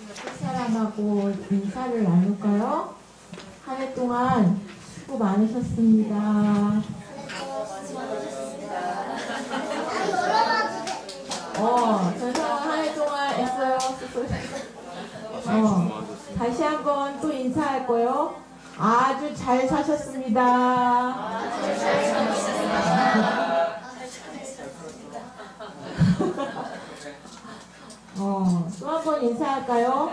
옆에 사람하고 인사를 나눌까요? 한 해 동안 수고 많으셨습니다. 저는 한 해 동안 애써요. 다시 한번 또 인사할 거요. 아주 잘 사셨습니다. 또 한 번 인사할까요?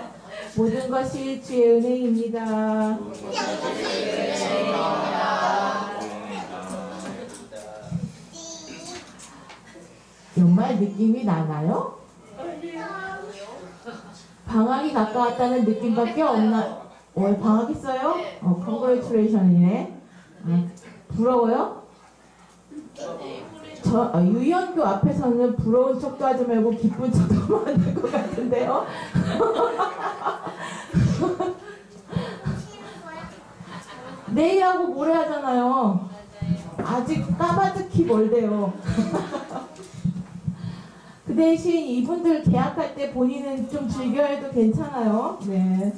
모든 것이 주의 은혜입니다. 정말 느낌이 나나요? 방학이 가까웠다는 느낌밖에 없나? 방학했어요? congratulation이네. 부러워요? 유연교 앞에서는 부러운 척도 하지 말고 기쁜 척도 하면 될 것 같은데요? 내일하고 모레 하잖아요. 아직 까마득히 멀대요. 그 대신 이분들 계약할 때 본인은 좀 즐겨해도 괜찮아요. 네.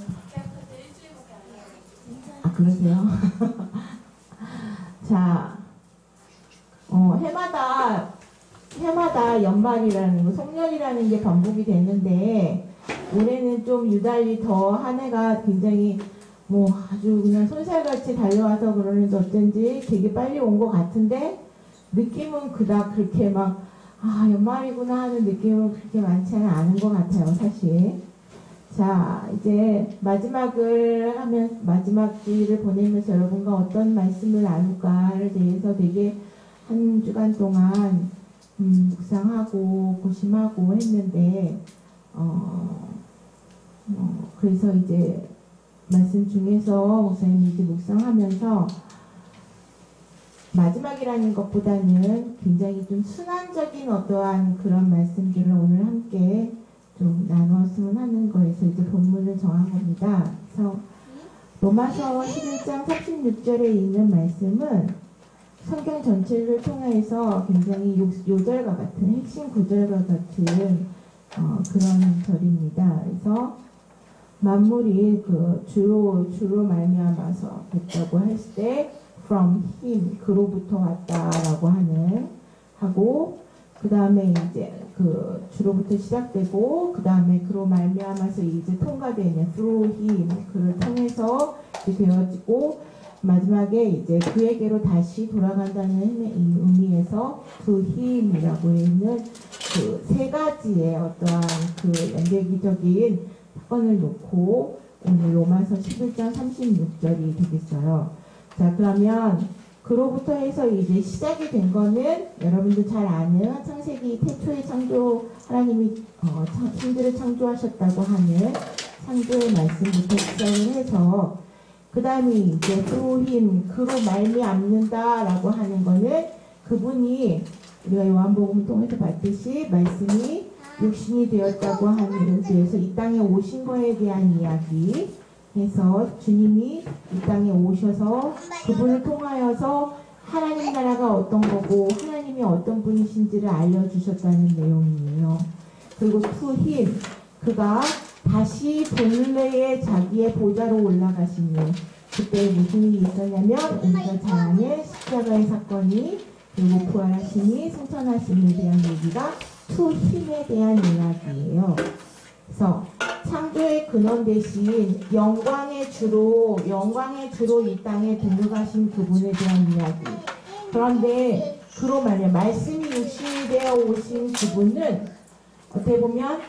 아, 그러세요? 자, 해마다 연말이라는 거, 송년이라는 게 반복이 되는데, 올해는 좀 유달리 더 한 해가 굉장히 아주 그냥 손살같이 달려와서 그러는지 어쩐지 되게 빨리 온 것 같은데, 느낌은 그닥 그렇게 연말이구나 하는 느낌은 그렇게 많지는 않은 것 같아요, 사실. 자, 이제 마지막 주일을 보내면서 여러분과 어떤 말씀을 나눌까를 대해서 되게 한 주간 동안 묵상하고 고심하고 했는데, 그래서 이제 말씀 중에서 목사님이 이제 묵상하면서 마지막이라는 것보다는 굉장히 좀 순환적인 어떠한 그런 말씀들을 오늘 함께 좀 나누었으면 하는 거에서 이제 본문을 정한 겁니다. 그래서 로마서 11장 36절에 있는 말씀은 성경 전체를 통해서 굉장히 요절과 같은 핵심 구절과 같은 그런 절입니다. 그래서 만물이 주로 말미암아서 됐다고 했을 때 from him, 그로부터 왔다라고 하고 그 다음에 이제 주로부터 시작되고 그 다음에 그로 말미암아서 이제 통과되는 through him, 그를 통해서 되어지고 마지막에 이제 그에게로 다시 돌아간다는 의미에서 to him이라고 있는 그 세 가지의 어떠한 그 연계기적인 사건을 놓고 오늘 로마서 11장 36절이 되겠어요. 자, 그러면 그로부터 해서 이제 시작이 된 거는 여러분도 잘 아는 창세기 태초의 창조, 하나님이 신들을 창조하셨다고 하는 창조의 말씀부터 시작을 해서 그 다음에 이제 through 그로 말미암는다라고 하는 거는 그분이 우리가 요한복음을 통해서 봤듯이 말씀이 육신이 되었다고 하는 의지에서 이 땅에 오신 거에 대한 이야기 해서 주님이 이 땅에 오셔서 그분을 통하여서 하나님 나라가 어떤 거고 하나님이 어떤 분이신지를 알려주셨다는 내용이에요. 그리고 to him, 그가 다시 본래의 자기의 보좌로 올라가시는, 그때 무슨 일이 있었냐면 우리가 잘 아는 십자가의 사건이, 그리고 부활하시니 승천하심에 대한 얘기가 to him에 대한 이야기예요. 그래서 창조의 근원 대신 영광의 주로 이 땅에 등극하신 그분에 대한 이야기. 그런데 그로 말이야 말씀이 육신이 되어 오신 그분은 어떻게 보면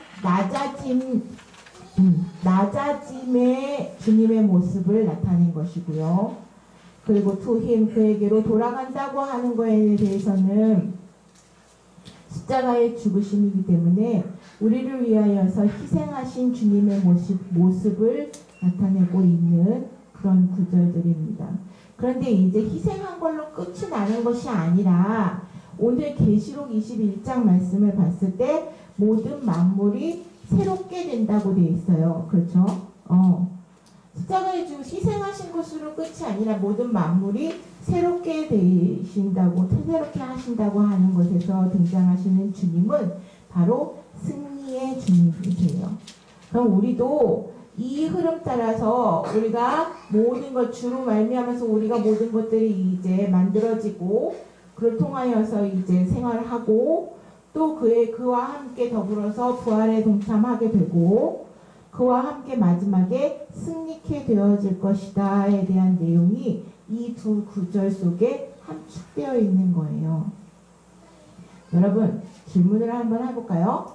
낮아짐의 주님의 모습을 나타낸 것이고요. 그리고 to him, 그에게로 돌아간다고 하는 거에 대해서는 십자가의 죽으심이기 때문에 우리를 위하여서 희생하신 주님의 모습을 나타내고 있는 그런 구절들입니다. 그런데 이제 희생한 걸로 끝이 나는 것이 아니라 오늘 계시록 21장 말씀을 봤을 때 모든 만물이 새롭게 된다고 되어 있어요. 그렇죠? 십자가에 죽 희생하신 것으로 끝이 아니라 모든 만물이 새롭게 새롭게 하신다고 하는 것에서 등장하시는 주님은 바로 승리의 주님이세요. 그럼 우리도 이 흐름 따라서 우리가 모든 것 주로 말미암아서 우리가 모든 것들이 이제 만들어지고 그를 통하여서 이제 생활을 하고 또 그와 함께 더불어서 부활에 동참하게 되고 그와 함께 마지막에 승리케 되어질 것이다에 대한 내용이 이 두 구절 속에 함축되어 있는 거예요. 여러분 질문을 한번 해볼까요?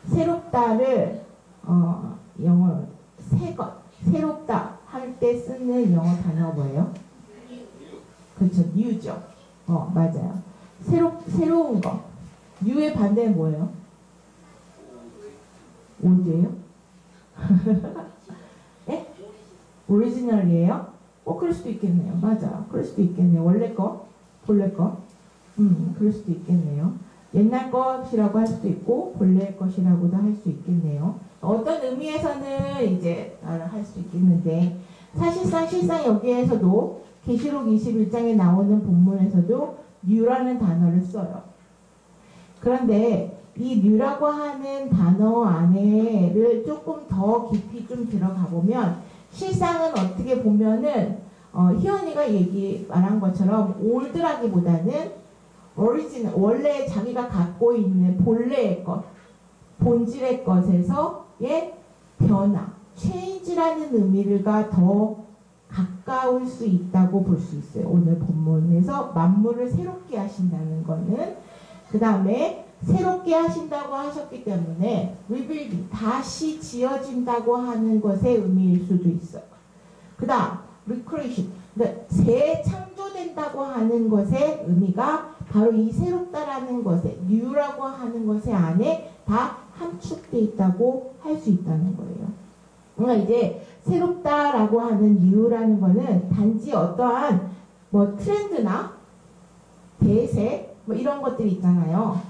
새롭다를 영어 새것 새롭다 할 때 쓰는 영어 단어 뭐예요? 그렇죠, new죠. 맞아요. 새로운 거. new의 반대는 뭐예요? old예요? 네? 오리지널이에요? 그럴 수도 있겠네요. 맞아요. 그럴 수도 있겠네요. 원래 거, 본래 거. 그럴 수도 있겠네요. 옛날 것이라고 할 수도 있고 본래 것이라고도 할 수 있겠네요. 어떤 의미에서는 이제 할 수 있겠는데 실상 여기에서도 계시록 21장에 나오는 본문에서도 new라는 단어를 써요. 그런데 이 new라고 하는 단어 안에를 조금 더 깊이 좀 들어가 보면 실상은 어떻게 보면은 희원이가 말한 것처럼 올드라기보다는 오리지널, 원래 자기가 갖고 있는 본래의 것, 본질의 것에서의 변화, 체인지라는 의미가 더 가까울 수 있다고 볼 수 있어요. 오늘 본문에서 만물을 새롭게 하신다는 거는 그 다음에 새롭게 하신다고 하셨기 때문에 rebuilding, 다시 지어진다고 하는 것의 의미일 수도 있어요. 그 다음 recreation, 그러니까 재창조된다고 하는 것의 의미가 바로 이 새롭다라는 것에 new라고 하는 것의 안에 다 함축되어 있다고 할 수 있다는 거예요. 그러니까 이제 새롭다라고 하는 new라는 거는 단지 어떠한 트렌드나 대세 이런 것들이 있잖아요.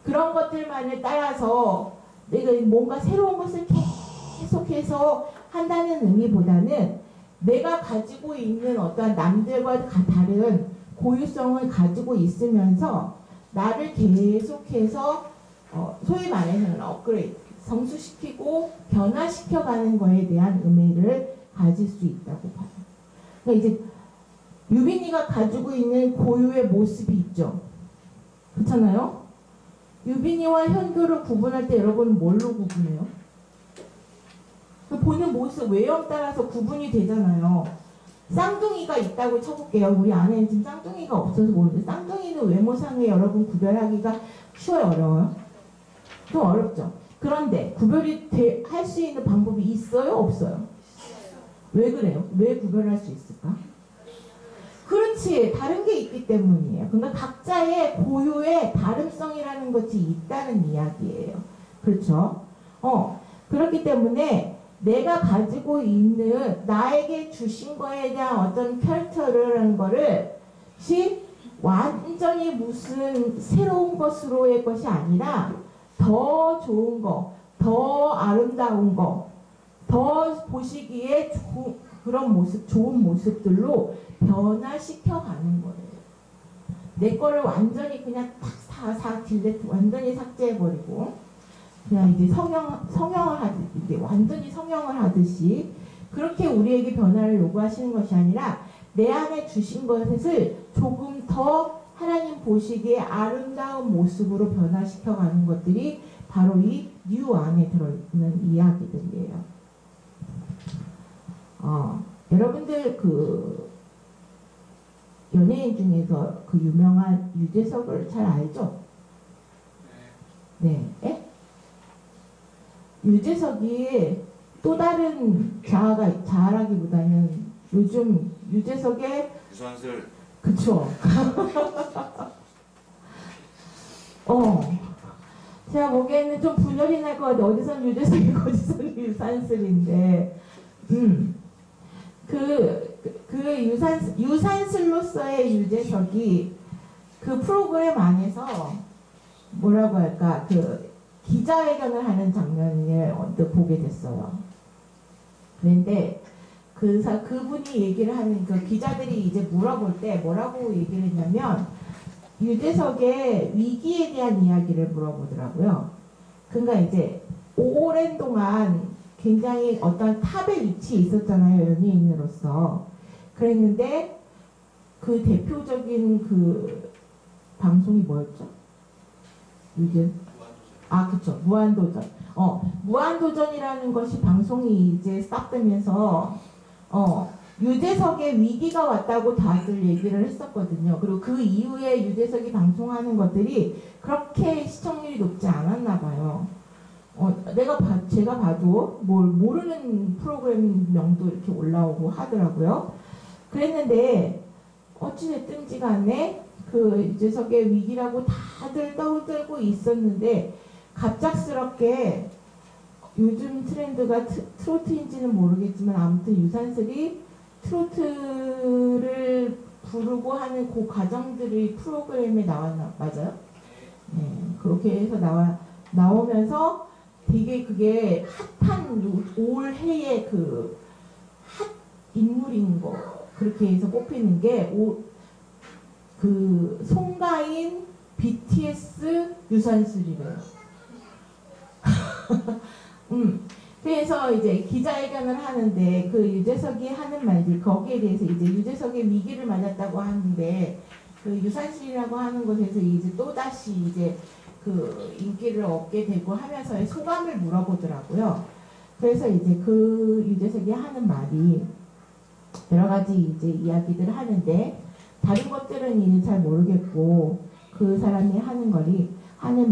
그런 것들만을 따라서 내가 뭔가 새로운 것을 계속해서 한다는 의미보다는 내가 가지고 있는 어떠한 남들과 다른 고유성을 가지고 있으면서 나를 계속해서 소위 말해서는 업그레이드, 성수시키고 변화시켜가는 거에 대한 의미를 가질 수 있다고 봐요. 그러니까 이제 유빈이가 가지고 있는 고유의 모습이 있죠. 그렇잖아요? 유빈이와 현교를 구분할 때 여러분 뭘로 구분해요? 보는 모습, 외형 따라서 구분이 되잖아요. 쌍둥이가 있다고 쳐볼게요. 우리 안에는 지금 쌍둥이가 없어서 모르는데 쌍둥이는 외모상에 여러분 구별하기가 쉬워요? 어려워요? 좀 어렵죠. 그런데 구별이 할 수 있는 방법이 있어요? 없어요? 왜 그래요? 왜 구별할 수 있을까? 그렇지, 다른 게 있기 때문이에요. 그러니까 각자의 고유의 다름성이라는 것이 있다는 이야기예요. 그렇죠? 그렇기 때문에 내가 가지고 있는 나에게 주신 거에 대한 어떤 캐릭터라는 거를 완전히 무슨 새로운 것으로의 것이 아니라 더 좋은 거, 더 아름다운 거, 더 보시기에 그런 모습, 좋은 모습들로 변화시켜 가는 거예요. 내 거를 완전히 그냥 딜레트, 완전히 삭제해버리고, 그냥 이제 성형을 하듯이, 이제 완전히 성형을 하듯이, 그렇게 우리에게 변화를 요구하시는 것이 아니라, 내 안에 주신 것을 조금 더 하나님 보시기에 아름다운 모습으로 변화시켜 가는 것들이 바로 이 뉴 안에 들어있는 이야기들이에요. 여러분들 연예인 중에서 그 유명한 유재석을 잘 알죠? 네. 유재석이 또 다른 자아라기보다는 요즘 유재석의 유산슬. 그쵸. 제가 보기에는 좀 분열이 날 것 같아요. 어디선 유재석이고 어디선 유산슬인데, 유산슬로서의 유재석이 그 프로그램 안에서 뭐라고 할까, 기자회견을 하는 장면을 언뜻 보게 됐어요. 그런데 그분이 얘기를 하는, 기자들이 이제 물어볼 때 뭐라고 얘기를 했냐면, 유재석의 위기에 대한 이야기를 물어보더라고요. 그러니까 이제 오랜 동안 굉장히 어떤 탑의 위치에 있었잖아요. 연예인으로서. 그랬는데 그 대표적인 그 방송이 뭐였죠? 요즘? 아, 그쵸. 무한도전. 무한도전이라는 것이 방송이 이제 스탑되면서 유재석의 위기가 왔다고 다들 얘기를 했었거든요. 그리고 그 이후에 유재석이 방송하는 것들이 그렇게 시청률이 높지 않았나 봐요. 제가 봐도 모르는 프로그램명도 이렇게 올라오고 하더라고요. 그랬는데 어찌됐든지 간에 그 유재석의 위기라고 다들 떠들고 있었는데 갑작스럽게 요즘 트렌드가 트로트인지는 모르겠지만 아무튼 유산슬이 트로트를 부르고 하는 그 과정들이 프로그램에 나왔나 맞아요? 네, 그렇게 해서 나오면서 되게 그게 핫한 올해의 그 핫 인물인 거 그렇게 해서 뽑히는 게 그 송가인, BTS, 유산슬이래요. 그래서 이제 기자회견을 하는데 그 유재석이 하는 말들 거기에 대해서 이제 유재석의 위기를 맞았다고 하는데 그 유산슬이라고 하는 곳에서 이제 또 다시 이제 그 인기를 얻게 되고 하면서의 소감을 물어보더라고요. 그래서 이제 그 유재석이 하는 말이 여러 가지 이제 이야기들을 하는데 다른 것들은 이제 잘 모르겠고 그 사람이 하는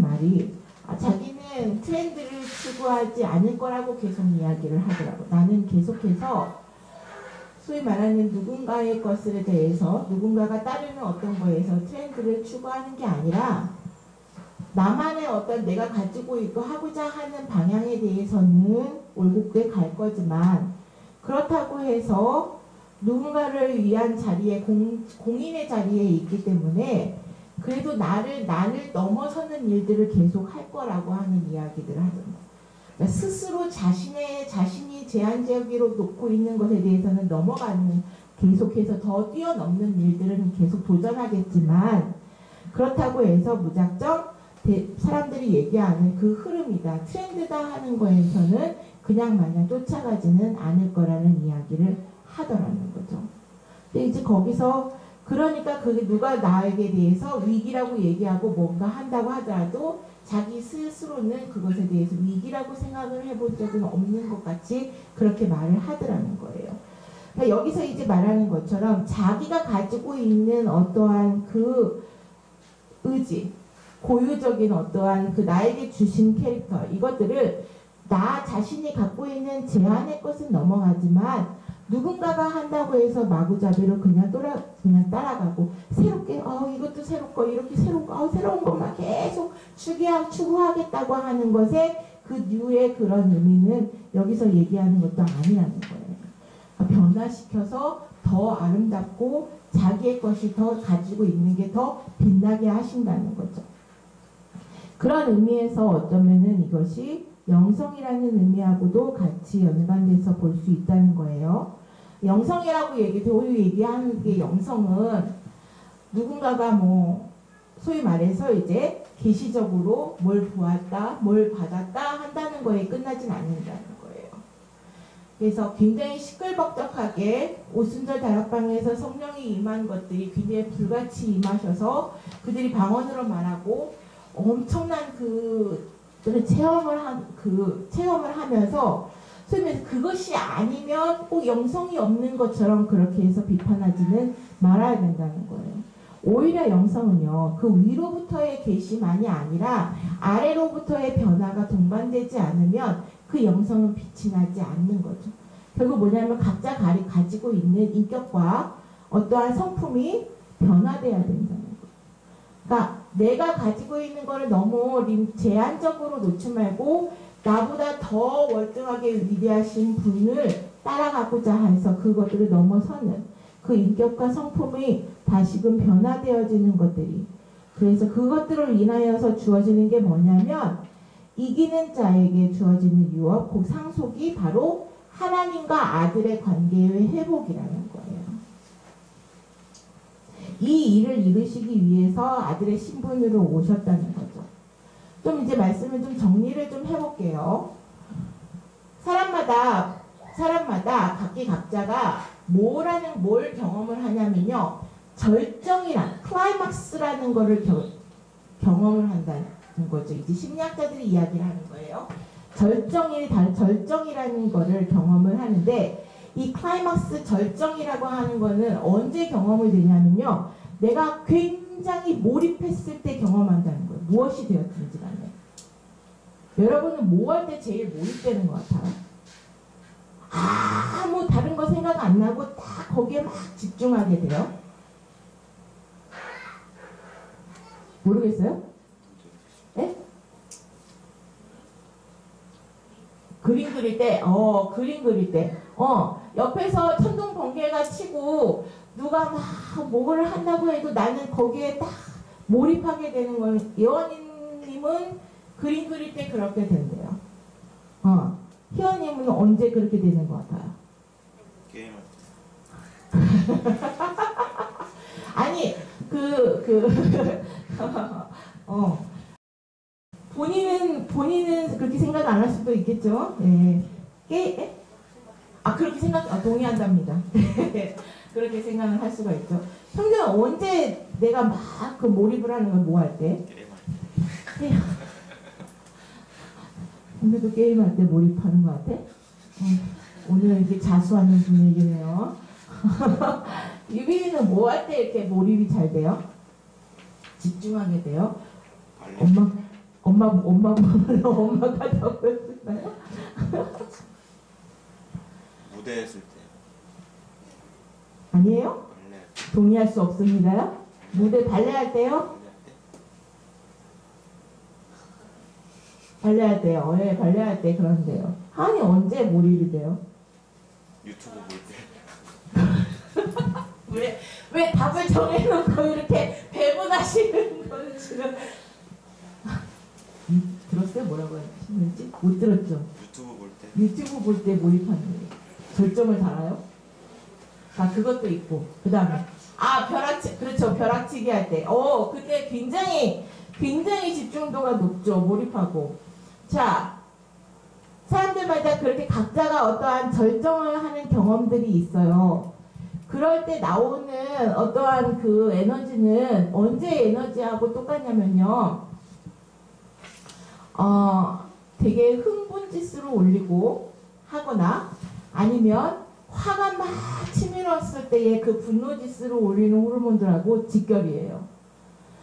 말이 자기는 트렌드를 추구하지 않을 거라고 계속 이야기를 하더라고. 나는 계속해서 소위 말하는 누군가의 것에 대해서 누군가가 따르는 어떤 거에서 트렌드를 추구하는 게 아니라 나만의 어떤 내가 가지고 있고 하고자 하는 방향에 대해서는 올곧게 갈 거지만 그렇다고 해서 누군가를 위한 자리에 공인의 자리에 있기 때문에 그래도 나를 넘어서는 일들을 계속 할 거라고 하는 이야기들을 하던데 그러니까 스스로 자신이 제한적으로 놓고 있는 것에 대해서는 넘어가는 계속해서 더 뛰어넘는 일들은 계속 도전하겠지만 그렇다고 해서 무작정 사람들이 얘기하는 그 흐름이다 트렌드다 하는 거에서는 그냥 마냥 쫓아가지는 않을 거라는 이야기를 하더라는 거죠. 근데 이제 거기서 그러니까 그게 누가 나에게 대해서 위기라고 얘기하고 뭔가 한다고 하더라도 자기 스스로는 그것에 대해서 위기라고 생각을 해본 적은 없는 것 같이 그렇게 말을 하더라는 거예요. 그러니까 여기서 이제 말하는 것처럼 자기가 가지고 있는 어떠한 그 의지, 고유적인 어떠한 그 나에게 주신 캐릭터 이것들을 나 자신이 갖고 있는 제한의 것은 넘어가지만 누군가가 한다고 해서 마구잡이로 그냥 따라가고 새롭게 이것도 새롭고 이렇게 새로운 것만 계속 추구하겠다고 하는 것에 그 류의 그런 의미는 여기서 얘기하는 것도 아니라는 거예요. 변화시켜서 더 아름답고 자기의 것이 더 가지고 있는 게 더 빛나게 하신다는 거죠. 그런 의미에서 어쩌면은 이것이 영성이라는 의미하고도 같이 연관돼서 볼 수 있다는 거예요. 영성이라고 얘기하는 게 영성은 누군가가 소위 말해서 이제 계시적으로 뭘 보았다, 뭘 받았다 한다는 거에 끝나진 않는다는 거예요. 그래서 굉장히 시끌벅적하게 오순절 다락방에서 성령이 임한 것들이 굉장히 불같이 임하셔서 그들이 방언으로 말하고 엄청난 체험을 하면서 소위 말해서 그것이 아니면 꼭 영성이 없는 것처럼 그렇게 해서 비판하지는 말아야 된다는 거예요. 오히려 영성은요, 그 위로부터의 계시만이 아니라 아래로부터의 변화가 동반되지 않으면 그 영성은 빛이 나지 않는 거죠. 결국 뭐냐면 각자 가지고 있는 인격과 어떠한 성품이 변화돼야 된다는 거예요. 그러니까 내가 가지고 있는 거를 너무 제한적으로 놓지 말고 나보다 더 월등하게 위대하신 분을 따라가고자 해서 그것들을 넘어서는 그 인격과 성품이 다시금 변화되어지는 것들이 그래서 그것들을 인하여서 주어지는 게 뭐냐면 이기는 자에게 주어지는 유업, 그 상속이 바로 하나님과 아들의 관계의 회복이라는 거예요. 이 일을 이루시기 위해서 아들의 신분으로 오셨다는 거죠. 좀 이제 말씀을 좀 정리를 좀 해볼게요. 사람마다 각자가 뭘 경험을 하냐면요. 절정이란, 클라이막스라는 거를 경험을 한다는 거죠. 이제 심리학자들이 이야기를 하는 거예요. 절정이라는 거를 경험을 하는데, 이 클라이막스 절정이라고 하는 거는 언제 경험이 되냐면요. 내가 굉장히 몰입했을 때 경험한다는 거예요. 무엇이 되었든지 간에. 여러분은 뭐 할 때 제일 몰입되는 것 같아요? 아무 다른 거 생각 안 나고 딱 거기에 막 집중하게 돼요? 모르겠어요? 네? 그림 그릴 때, 옆에서 천둥 번개가 치고 누가 막 뭐를 한다고 해도 나는 거기에 딱 몰입하게 되는 걸, 예원이님은 그림 그릴 때 그렇게 된대요. 희원님은 언제 그렇게 되는 것 같아요? 게임을. 아니, 본인은 그렇게 생각 안 할 수도 있겠죠? 예. 그렇게 동의한답니다. 그렇게 생각을 할 수가 있죠. 형제는 언제 내가 막 그 몰입을 하는 걸 뭐 할 때? 게임할 때. 형제도 게임할 때 몰입하는 것 같아? 오늘 이렇게 자수하는 분위기네요. 유빈이는 뭐 할 때 이렇게 몰입이 잘 돼요? 집중하게 돼요? 엄마 번호로 엄마가 적어주나요? 무대 했을 때. 아니에요? 발레. 동의할 수 없습니다요? 무대 발레할 때요? 발레할 때요. 예, 발레할 때 그런데요. 하은이 언제 몰입이 돼요? 유튜브 볼 때. 왜 답을 정해놓고 이렇게 배분하시는 걸 지금. 들었어요? 뭐라고 하시는지? 못 들었죠? 유튜브 볼 때. 유튜브 볼 때 몰입하는 거예요. 절정을 달아요? 자, 그것도 있고. 그 다음에 그렇죠. 벼락치기 할 때. 그때 굉장히 집중도가 높죠. 몰입하고. 자, 사람들마다 그렇게 각자가 어떠한 절정을 하는 경험들이 있어요. 그럴 때 나오는 어떠한 그 에너지는 언제 에너지하고 똑같냐면요. 되게 흥분 지수를 올리고 하거나 아니면 화가 막 치밀었을 때의 그 분노 지수를 올리는 호르몬들하고 직결이에요.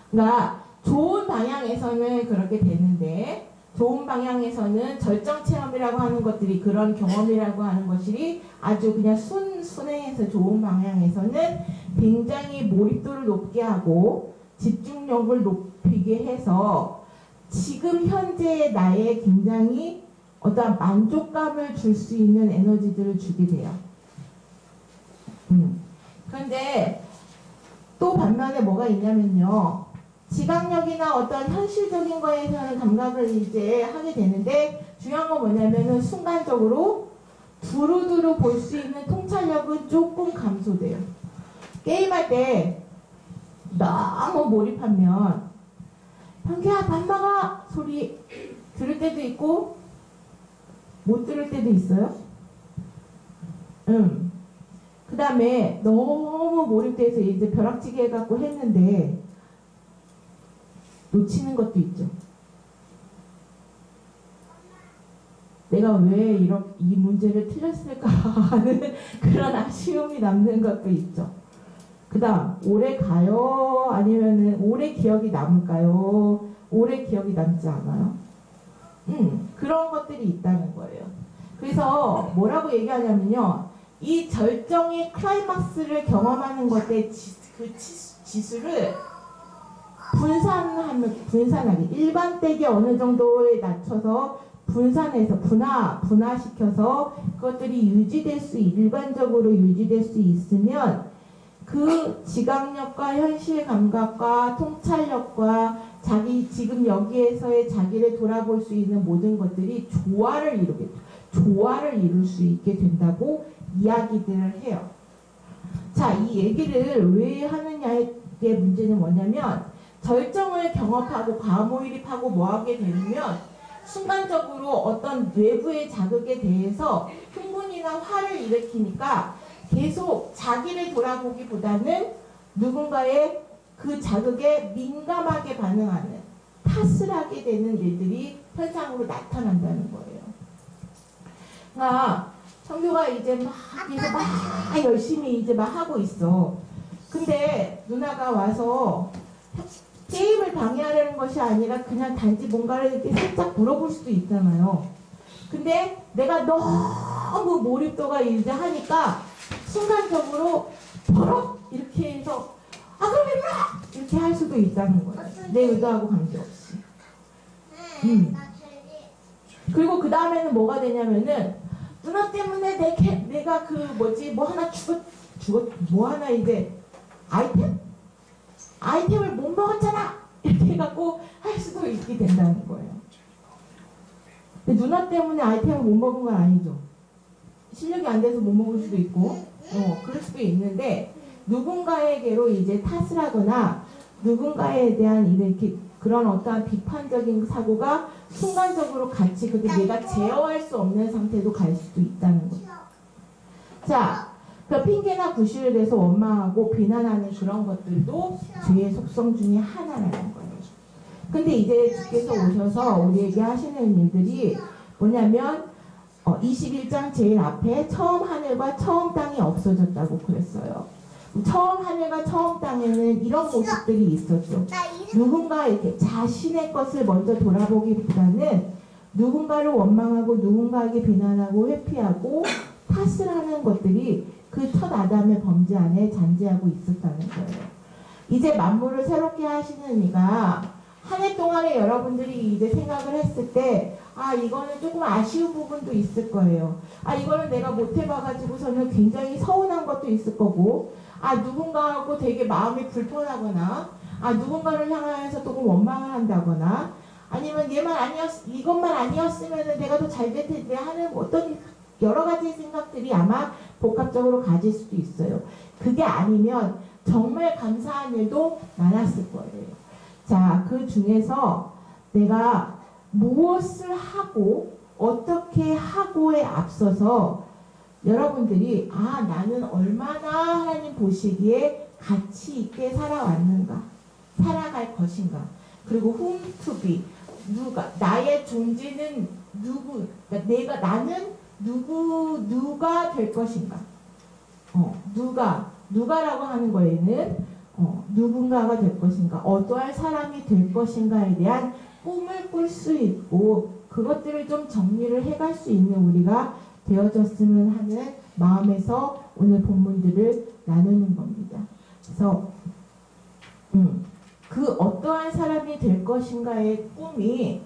그러니까 좋은 방향에서는 그렇게 되는데 좋은 방향에서는 절정 체험이라고 하는 것들이 그런 경험이라고 하는 것이 아주 그냥 순행해서 좋은 방향에서는 굉장히 몰입도를 높게 하고 집중력을 높이게 해서 지금 현재의 나에 굉장히 어떤 만족감을 줄 수 있는 에너지들을 주게 돼요. 그런데 또 반면에 뭐가 있냐면요. 지각력이나 어떤 현실적인 거에서는 감각을 이제 하게 되는데 중요한 건 뭐냐면은 순간적으로 두루두루 볼 수 있는 통찰력은 조금 감소돼요. 게임할 때 너무 몰입하면 현기야 밥 먹어 소리 들을 때도 있고 못 들을 때도 있어요. 그 다음에 너무 몰입돼서 이제 벼락치기 해갖고 했는데 놓치는 것도 있죠. 내가 왜 이 문제를 틀렸을까 하는 그런 아쉬움이 남는 것도 있죠. 그 다음 오래 가요? 아니면은 오래 기억이 남을까요? 오래 기억이 남지 않아요? 그런 것들이 있다는 거예요. 그래서 뭐라고 얘기하냐면요. 이 절정의 클라이막스를 경험하는 것의 그 지수를 분산하게 일반되게 어느 정도에 낮춰서 분산해서 분화시켜서 그것들이 일반적으로 유지될 수 있으면 그 지각력과 현실 감각과 통찰력과 지금 여기에서의 자기를 돌아볼 수 있는 모든 것들이 조화를 이룰 수 있게 된다고 이야기들을 해요. 자, 이 얘기를 왜 하느냐의 문제는 뭐냐면 절정을 경험하고 과몰입하고 뭐하게 되면 순간적으로 어떤 외부의 자극에 대해서 흥분이나 화를 일으키니까 계속 자기를 돌아보기보다는 누군가의 그 자극에 민감하게 반응하는 탓을 하게 되는 일들이 현상으로 나타난다는 거예요. 그러니까 청교가 이제 막 열심히 이제 막 하고 있어. 근데 누나가 와서 게임을 방해하려는 것이 아니라 그냥 단지 뭔가를 이렇게 살짝 물어볼 수도 있잖아요. 근데 내가 너무 몰입도가 이제 하니까 순간적으로 버럭 이렇게 해서 그럼 해봐! 이렇게 할 수도 있다는 거예요. 내 의도하고 관계없이. 그리고 그 다음에는 뭐가 되냐면은 누나 때문에 내가 뭐 하나 뭐 하나 이제 아이템을 못 먹었잖아! 이렇게 해갖고 할 수도 있게 된다는 거예요. 근데 누나 때문에 아이템을 못 먹은 건 아니죠. 실력이 안 돼서 못 먹을 수도 있고, 그럴 수도 있는데, 누군가에게로 이제 탓을 하거나, 누군가에 대한 이렇게 그런 어떠한 비판적인 사고가 순간적으로 같이 내가 제어할 수 없는 상태도 갈 수도 있다는 거죠. 자, 그 핑계나 구실에 대해서 원망하고 비난하는 그런 것들도 죄의 속성 중에 하나라는 거예요. 근데 이제 주께서 오셔서 우리에게 하시는 일들이 뭐냐면 21장 제일 앞에 처음 하늘과 처음 땅이 없어졌다고 그랬어요. 처음 하늘과 처음 땅에는 이런 모습들이 있었죠. 누군가 이렇게 자신의 것을 먼저 돌아보기보다는 누군가를 원망하고 누군가에게 비난하고 회피하고 탓을 하는 것들이 그 첫 아담의 범죄 안에 잔재하고 있었다는 거예요. 이제 만물을 새롭게 하시는 이가 한 해 동안에 여러분들이 이제 생각을 했을 때 이거는 조금 아쉬운 부분도 있을 거예요. 이거는 내가 못 해봐가지고서는 굉장히 서운한 것도 있을 거고 누군가하고 되게 마음이 불편하거나 누군가를 향하여서 조금 원망을 한다거나 아니면 이것만 아니었으면 내가 더 잘 될 텐데 하는 어떤 여러 가지 생각들이 아마 복합적으로 가질 수도 있어요. 그게 아니면 정말 감사한 일도 많았을 거예요. 자, 그 중에서 내가 무엇을 하고 어떻게 하고에 앞서서 여러분들이 나는 얼마나 하나님 보시기에 가치 있게 살아왔는가, 살아갈 것인가, 그리고 whom to be, 나의 존재는 나는 누가 될 것인가, 누가라고 하는 거에는 누군가가 될 것인가, 어떠한 사람이 될 것인가에 대한 꿈을 꿀 수 있고 그것들을 좀 정리를 해갈 수 있는 우리가 되어졌으면 하는 마음에서 오늘 본문들을 나누는 겁니다. 그래서 그 어떠한 사람이 될 것인가의 꿈이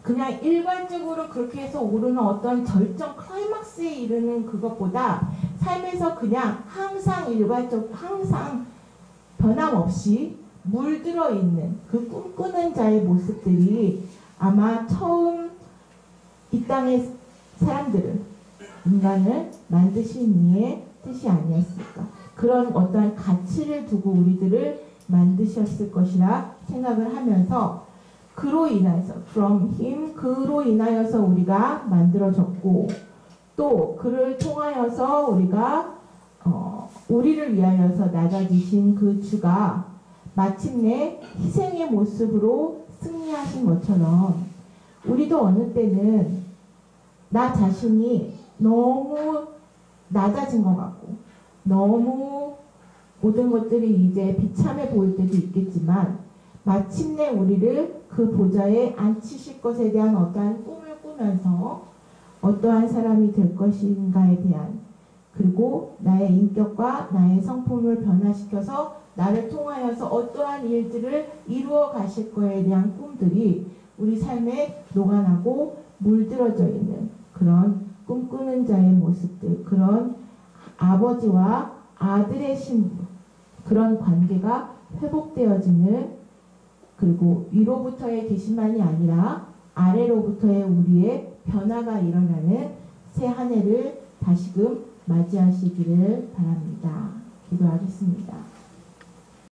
그냥 일괄적으로 그렇게 해서 오르는 어떤 절정 클라이막스에 이르는 그것보다 삶에서 그냥 항상 항상 변함없이 물들어 있는 그 꿈꾸는 자의 모습들이 아마 처음 이 땅의 사람들을, 인간을 만드신 이의 뜻이 아니었을까. 그런 어떠한 가치를 두고 우리들을 만드셨을 것이라 생각을 하면서 그로 인해서 from him, 그로 인하여서 우리가 만들어졌고 또 그를 통하여서 우리가 우리를 위하여서 낮아지신 그 주가 마침내 희생의 모습으로 승리하신 것처럼 우리도 어느 때는 나 자신이 너무 낮아진 것 같고 너무 모든 것들이 이제 비참해 보일 때도 있겠지만 마침내 우리를 그 보좌에 앉히실 것에 대한 어떠한 꿈을 꾸면서 어떠한 사람이 될 것인가에 대한 그리고 나의 인격과 나의 성품을 변화시켜서 나를 통하여서 어떠한 일들을 이루어 가실 거에 대한 꿈들이 우리 삶에 녹아나고 물들어져 있는 그런 꿈꾸는 자의 모습들, 그런 아버지와 아들의 신부, 그런 관계가 회복되어지는, 그리고 위로부터의 계시만이 아니라 아래로부터의 우리의 변화가 일어나는 새 한 해를 다시금 맞이하시기를 바랍니다. 기도하겠습니다.